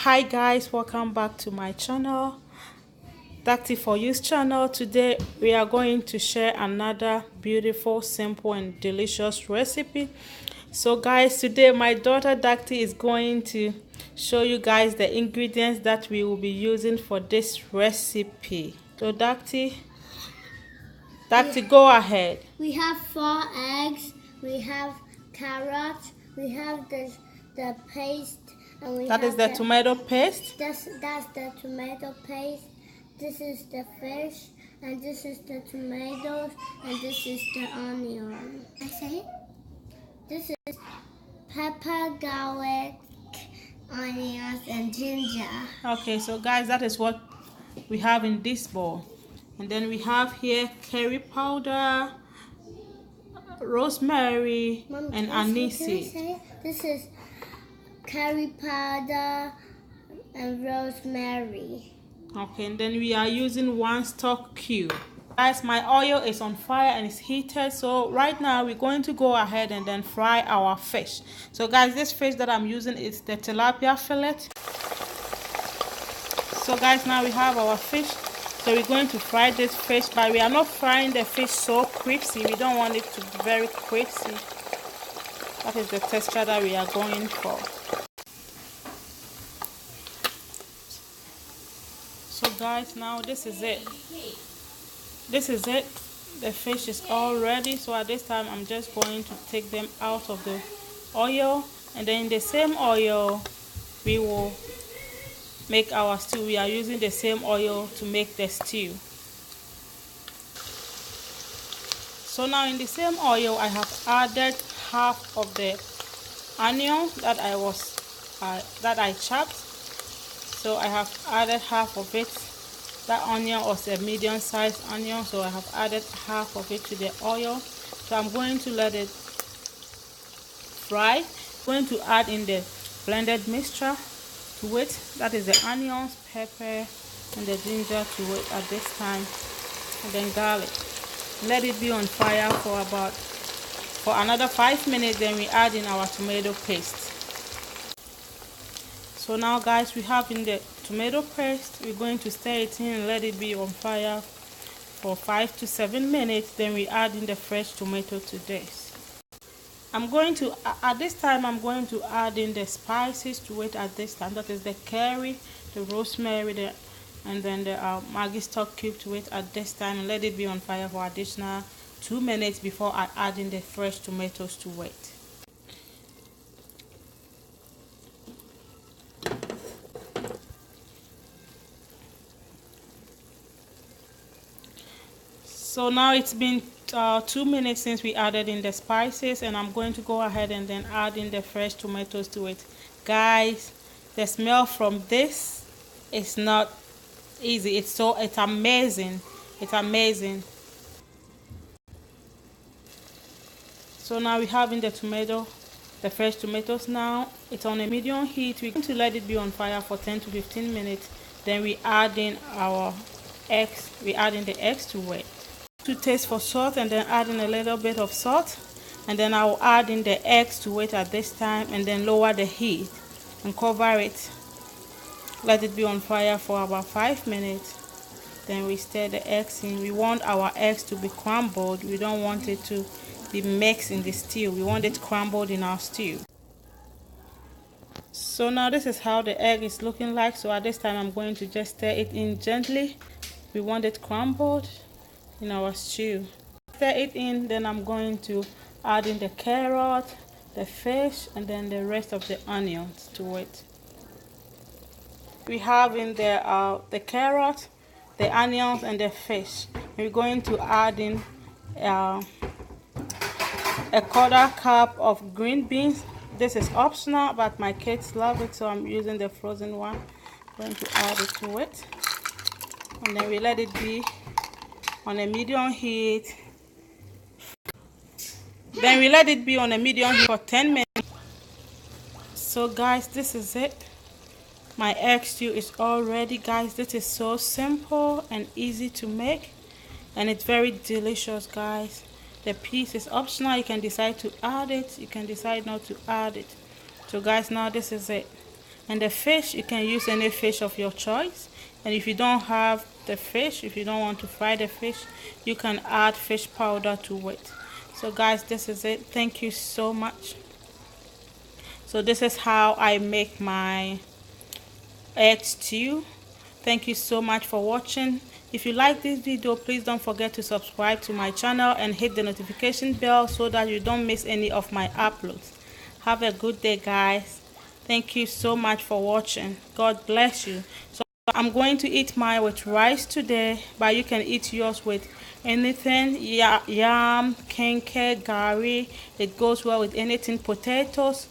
Hi guys, welcome back to my channel, Tactic for Use channel. Today we are going to share another beautiful, simple and delicious recipe. So guys, today my daughter Dacty is going to show you guys the ingredients that we will be using for this recipe. So Dacty, go ahead. We have 4 eggs, we have carrots, we have the paste, and we That have is the tomato paste. That's the tomato paste. This is the fish, and this is the tomatoes, and this is the onion. I say it? This is pepper, garlic, onions, and ginger. Okay, so guys, that is what we have in this bowl. And then we have here curry powder, rosemary, Mom, and anise seed. This is curry powder and rosemary. Okay, and then we are using 1 stock cube. Guys, my oil is on fire and it's heated, so right now we're going to go ahead and then fry our fish. So guys, this fish that I'm using is the tilapia fillet. So guys, now we have our fish, so we're going to fry this fish, but we are not frying the fish so crispy. We don't want it to be very crispy. That is the texture that we are going for. So guys, now this is it. The fish is all ready. So at this time I'm just going to take them out of the oil, and then in the same oil we will make our stew. We are using the same oil to make the stew. So now in the same oil I have added half of the onion that I chopped. So I have added half of it. That onion was a medium-sized onion, so I have added half of it to the oil. So I'm going to let it fry. I'm going to add in the blended mixture to it. That is the onions, pepper, and the ginger to it at this time, and then garlic. Let it be on fire for another 5 minutes. Then we add in our tomato paste. So now guys, we have in the tomato paste. We're going to stir it in and let it be on fire for 5 to 7 minutes. Then we add in the fresh tomato to this. At this time I'm going to add in the spices to it at this time. That is the curry, the rosemary, and then the Maggi stock cube to it at this time, and let it be on fire for additional 2 minutes before I add in the fresh tomatoes to it. So now it's been 2 minutes since we added in the spices, and I'm going to go ahead and then add in the fresh tomatoes to it. Guys, the smell from this is not easy. It's amazing. It's amazing. So now we have in the fresh tomatoes. Now it's on a medium heat. We're going to let it be on fire for 10 to 15 minutes. Then we add in our eggs. We add in the eggs to it. To taste for salt, and then add in a little bit of salt, and then I will add in the eggs to it at this time, and then lower the heat and cover it. Let it be on fire for about 5 minutes. Then we stir the eggs in. We want our eggs to be crumbled. We don't want it to be mixed in the stew. We want it crumbled in our stew. So now this is how the egg is looking like. So at this time I'm going to just stir it in gently. We want it crumbled in our stew. Stir it in, then I'm going to add in the carrot, the fish, and then the rest of the onions to it. We have in the carrot, the onions, and the fish. We're going to add in a 1/4 cup of green beans. This is optional, but my kids love it, so I'm using the frozen one. I'm going to add it to it, and then we let it be on a medium heat. Then we let it be on a medium heat for 10 minutes. So guys, this is it. My egg stew is all ready, guys. This is so simple and easy to make, and it's very delicious, guys. The piece is optional. You can decide to add it, you can decide not to add it. So guys, now this is it. And the fish, you can use any fish of your choice. And if you don't have the fish, if you don't want to fry the fish, you can add fish powder to it. So guys, this is it. Thank you so much. So this is how I make my egg stew. Thank you so much for watching. If you like this video, please don't forget to subscribe to my channel and hit the notification bell so that you don't miss any of my uploads. Have a good day, guys. Thank you so much for watching. God bless you. So I'm going to eat mine with rice today, but you can eat yours with anything. Yam, kenke, gari. It goes well with anything. Potatoes.